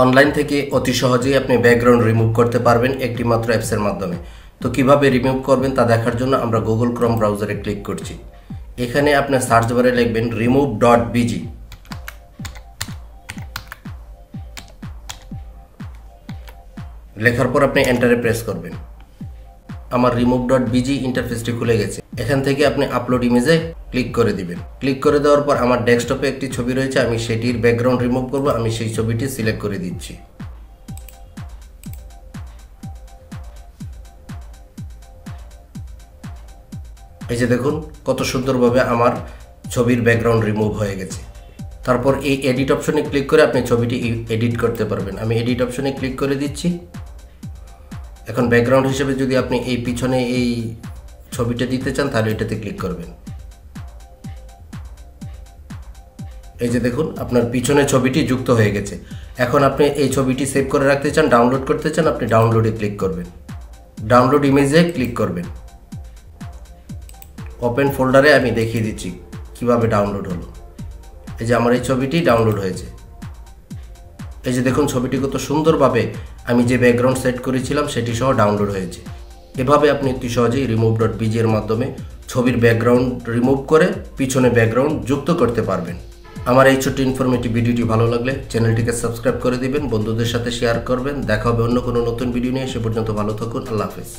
Online থেকে অতি সহজেই আপনি ব্যাকগ্রাউন্ড রিমুভ করতে পারবেন একটি মাত্র অ্যাপসের মাধ্যমে। তো কিভাবে রিমুভ করবেন তা দেখার জন্য আমরা গুগল ক্রোম ব্রাউজারে ক্লিক করছি। এখানে আপনি সার্চ বারে লিখবেন remove.bg। লেখার পর আপনি এন্টারে প্রেস করবেন। আমার remove.bg ইন্টারফেসটি খুলে গেছে। এখান থেকে আপনি আপলোড ইমেজে ক্লিক করে দিবেন। ক্লিক করে দেওয়ার পর আমার ডেস্কটপে একটি ছবি রয়েছে, আমি সেটির ব্যাকগ্রাউন্ড রিমুভ করব। আমি সেই ছবিটি সিলেক্ট করে দিচ্ছি। এই যে দেখুন কত সুন্দরভাবে আমার ছবির ব্যাকগ্রাউন্ড রিমুভ হয়ে গেছে। তারপর এই এডিট অপশনে ক্লিক করে আপনি ছবিটি এডিট করতে পারবেন। আমি এডিট অপশনে ক্লিক করে দিচ্ছি। এখন ব্যাকগ্রাউন্ড হিসেবে যদি আপনি এই পিছনে এই ছবিটা দিতে চান তাহলে এটাতে ক্লিক করবেন। এই যে দেখুন আপনার পিছনে ছবিটি যুক্ত হয়ে গেছে। এখন আপনি এই ছবিটি সেভ করে রাখতে চান, ডাউনলোড করতে চান, আপনি ডাউনলোডে ক্লিক করবেন। ডাউনলোড ইমেজে ক্লিক করবেন। ওপেন ফোল্ডারে আমি দেখিয়ে দিচ্ছি কিভাবে ডাউনলোড হলো। এই যে আমার এই ছবিটি ডাউনলোড হয়েছে। এই যে দেখুন ছবিটি কত সুন্দরভাবে আমি যে ব্যাকগ্রাউন্ড সেট করেছিলাম সেটি সহ ডাউনলোড হয়েছে। এভাবে আপনি অতি সহজেই remove.bg এর মাধ্যমে ছবির ব্যাকগ্রাউন্ড রিমুভ করে পিছনে ব্যাকগ্রাউন্ড যুক্ত করতে পারবেন। আমার এই ছোট্ট ইনফরমেটিভ ভিডিওটি ভালো লাগলে চ্যানেলটিকে সাবস্ক্রাইব করে দিবেন, বন্ধুদের সাথে শেয়ার করবেন। দেখা হবে অন্য কোনো নতুন ভিডিও নিয়ে। সে পর্যন্ত ভালো থাকুন। আল্লাহ হাফেজ।